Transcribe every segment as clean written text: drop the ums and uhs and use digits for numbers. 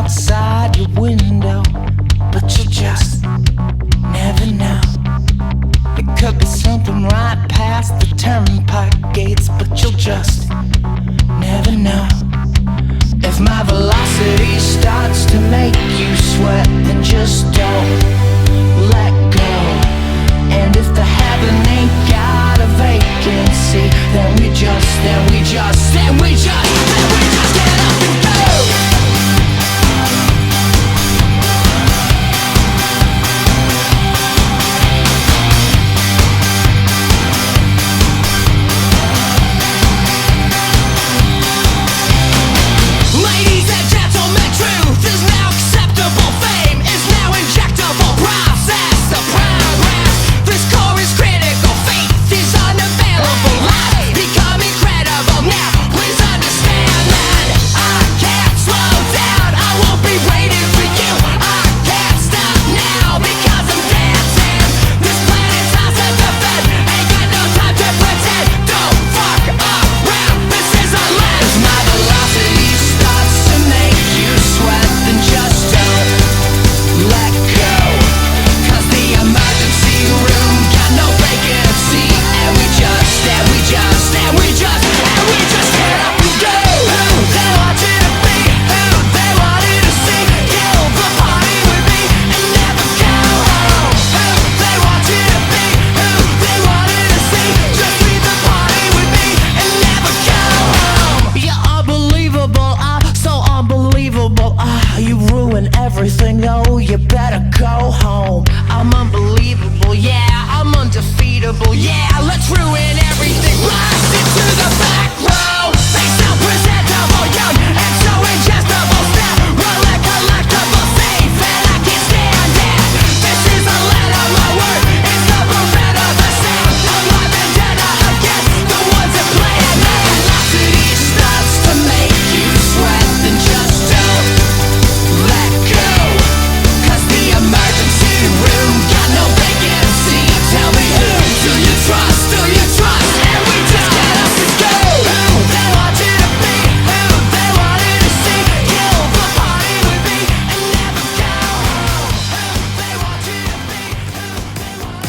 outside your window, but you'll just never know. It could be something right past the turnpike gates, but you'll just never know. If my velocity starts to make you sweat, then just don't let go. And if the heaven ain't got a vacancy, then we just get up and go. Ladies and gentlemen, truth is now acceptable. Fame is now injectable. Process the progress. This core is critical. Faith is unavailable. Lies become incredible. Now please understand that I can't slow down. I won't be waiting for you. I can't stop now because I'm dancing. This planet's ours to defend. Ain't got no time to pretend. Don't fuck around. This is our land. If my velocity starts to make you sweat, then just don't let go. Cause the emergency room got no vacancy. And we just get up and go. Who they want you to be, who they want you to see. Kill the party with me and never go home. Who they want you to be, who they want you to see. Just leave the party with me and never go home. You're unbelievable, so unbelievable. You ruin everything, oh, you better go home. I'm unbelievable, yeah, I'm undefeatable, yeah. Let's ruin everything, blast into the back row. They sound presentable, young and so ingestible. Step, roll collectible, safe, and I can't stand it. This is a letter, my word is the Beretta, the sound of my vendetta against the ones that play it. My velocity starts to make you sweat, then just don't let go. Cause the emergency room got no vacancy. Tell me, who do you trust? Do you trust? And we just get up and go. Who they want you to be, who they want you to see. Kill the party with me and never go home. Who they want you to be, who they want you to see.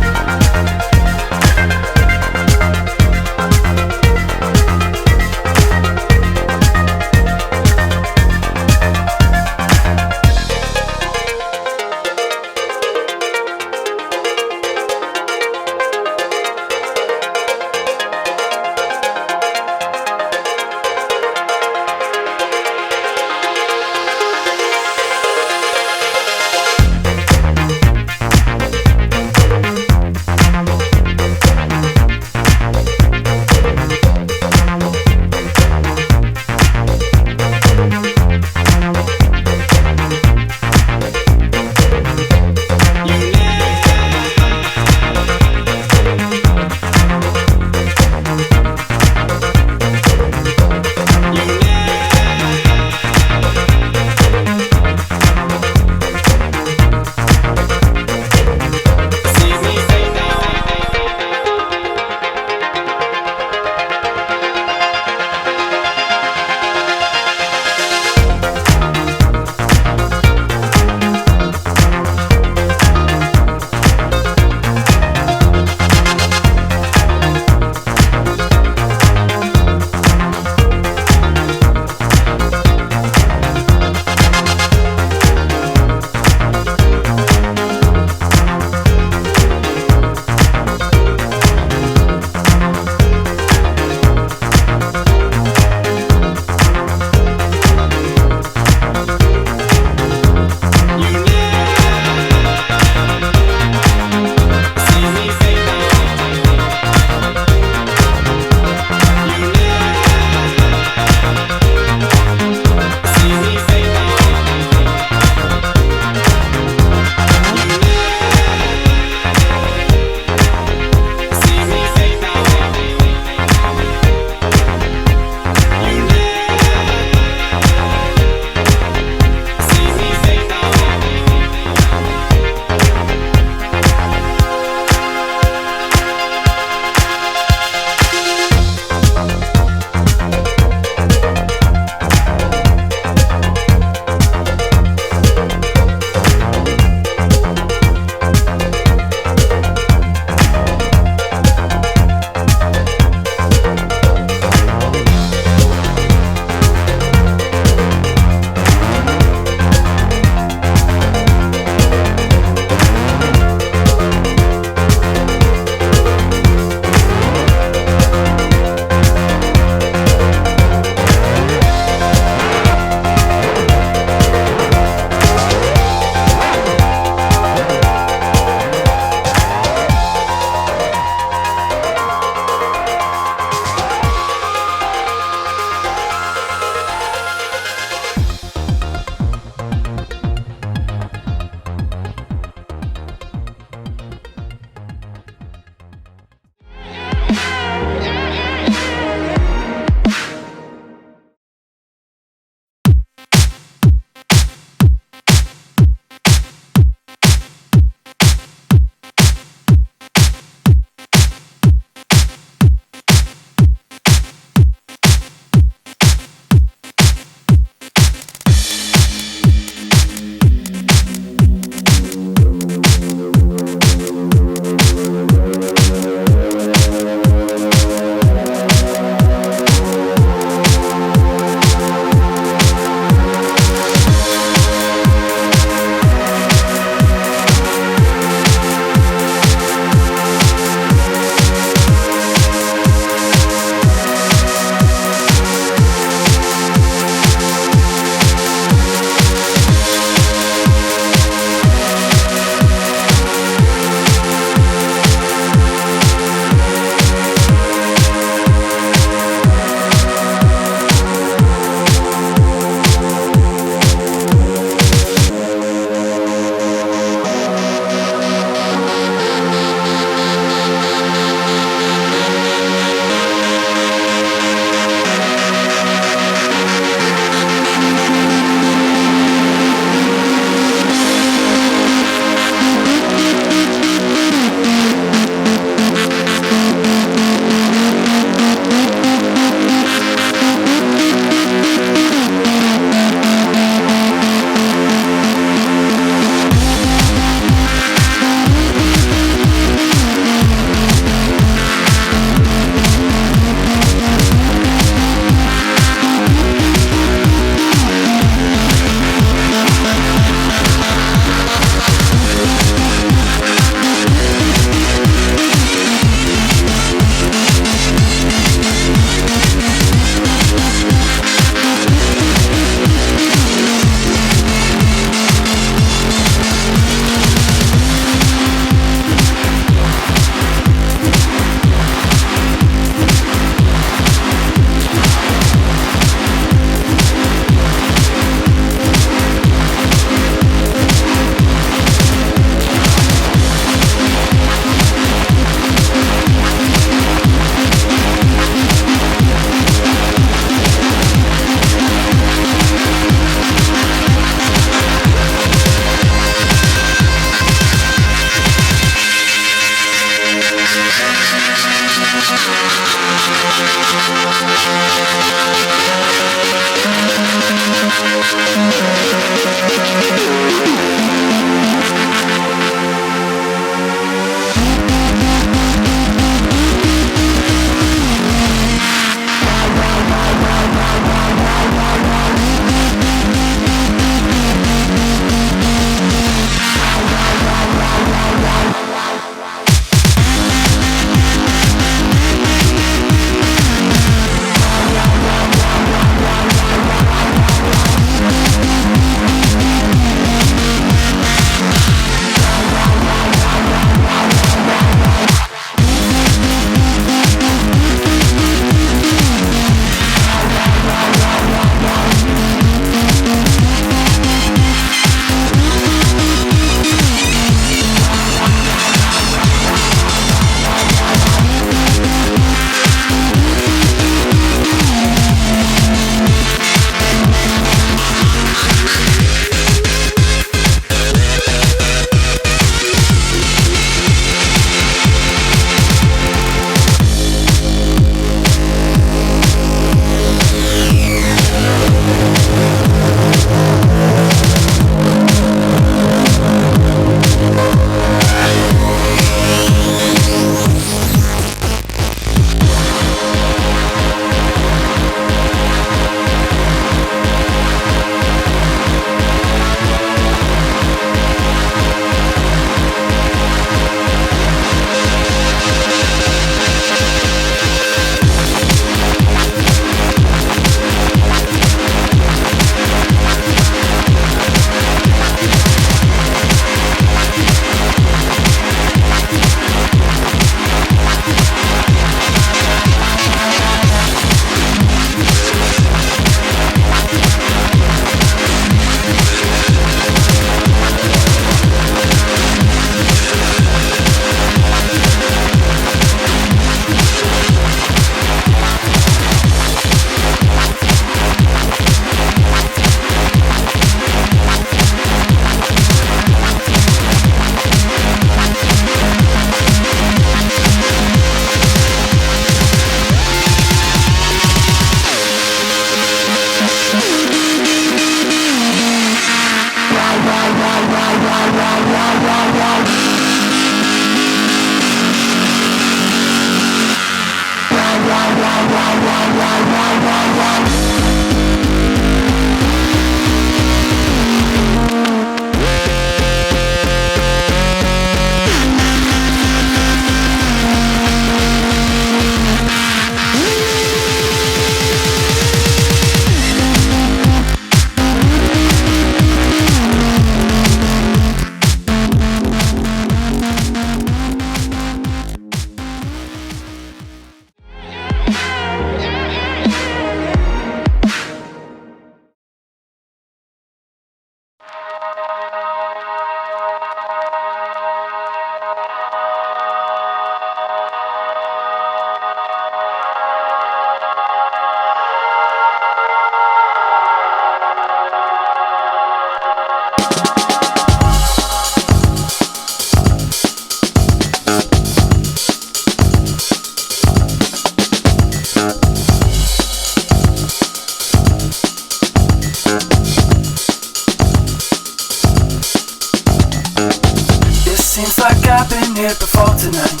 seems like I've been here before tonight.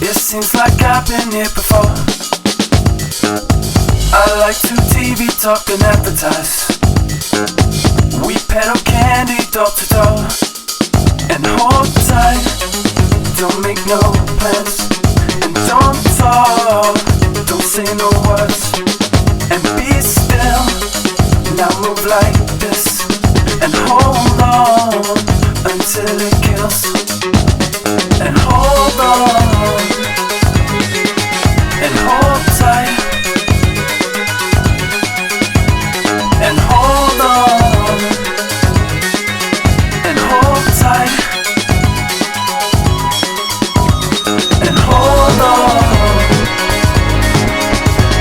It seems like I've been here before. I like to TV talk and advertise. We peddle candy door to door. And hold tight, don't make no plans. And don't talk, don't say no words. And be still, now move like this. And hold on until it kills. And hold on, and hold tight. And hold on, and hold tight. And hold on,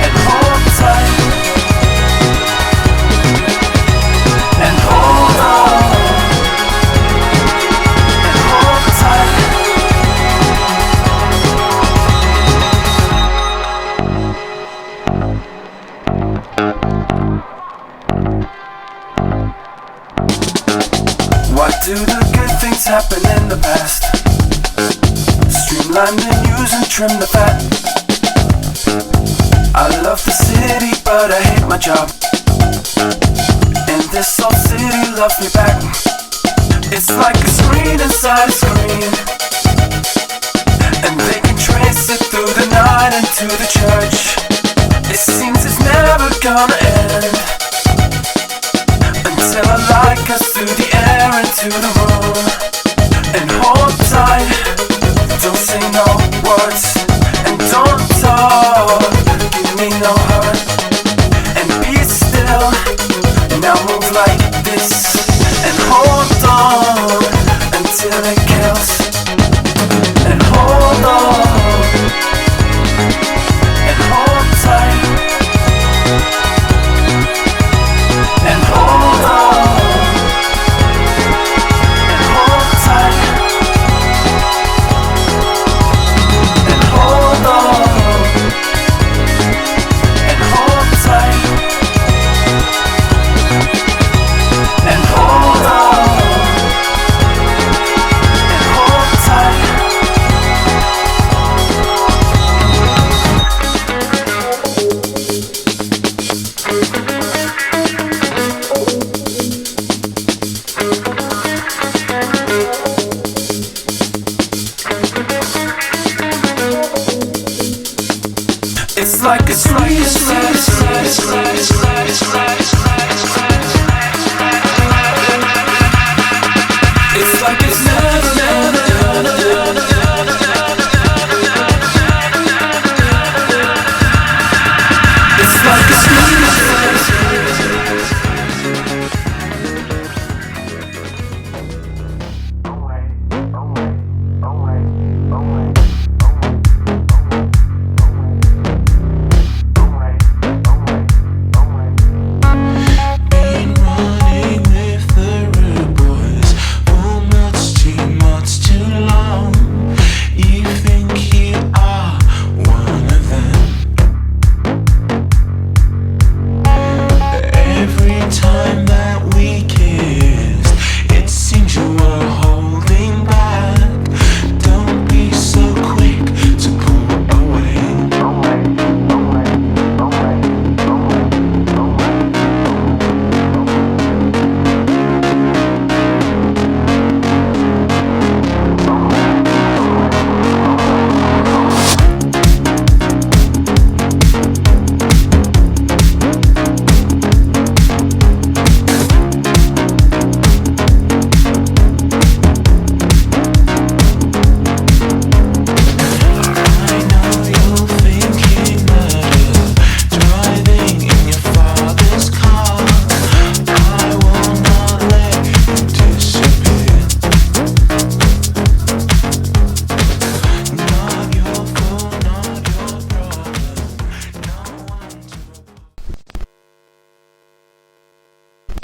and hold tight. And hold on, and hold tight. Why do the good things happen in the past? Streamline the news and trim the fat. I love the city but I hate my job. And this old city loves me back. It's like a screen inside a screen. And they can trace it through the night into the church. It seems it's never gonna end until I like us through the air into the room. And hold tight, don't say no words. And don't talk, give me no hurt. And be still, now move like this. And hold on until it kills. And hold on, and hold tight. And hold on, and hold tight. And hold on, and hold tight. And hold on, and hold tight. It's like a squeeze,